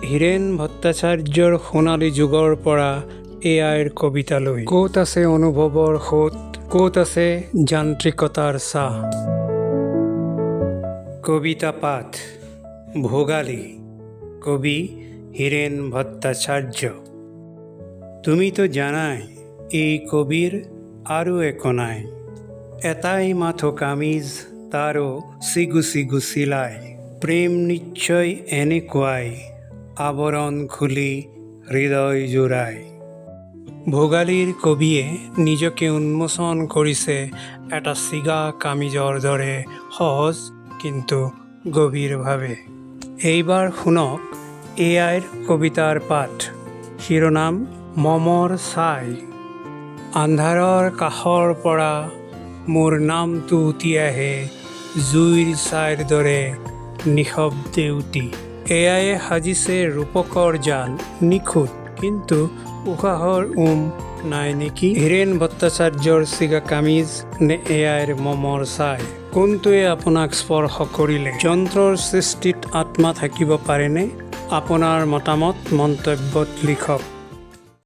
হীৰেণ ভট্টাচাৰ্যৰ সোণালী যুগৰ পৰা এআইৰ কবিতালৈ। ক'ত আছে অনুভৱৰ সোঁত, ক'ত আছে যান্ত্ৰিকতাৰ ছাঁ। কবিতা পাঠ ভোগালী, কবি হীৰেণ ভট্টাচাৰ্য। তুমি তো জানাই এই কবিৰ আৰু একো নাই, এটাই মাথো কামিজ তাৰো চিগু চিগু চিলাই। প্ৰেম নিশ্চয় এনেকুৱাই আৱৰণ খুলি হৃদয় জোৰাই। ভোগালীৰ কবিয়ে নিজকে উন্মোচন কৰিছে এটা চিগা কামিজৰ দৰে সহজ কিন্তু গভীৰভাৱে। এইবাৰ শুনক এআইৰ কবিতাৰ পাঠ। শিৰোনাম মমৰ ছাই। আন্ধাৰৰ কাষৰ পৰা মোৰ নামটো উটি আহে জুইৰ ছাইৰ দৰে নিশব্দে উটি। এআইয়ে সাজিছে ৰূপকৰ জাল, নিখুঁত কিন্তু উশাহৰ নাই নেকি? হীৰেণ ভট্টাচাৰ্যৰ চিগা কামিজ নে এআইৰ মমৰ ছাই, কোনটোৱে আপোনাক স্পৰ্শ কৰিলে? যন্ত্ৰৰ সৃষ্টিত আত্মা থাকিব পাৰেনে? আপোনাৰ মতামত মন্তব্যত লিখক।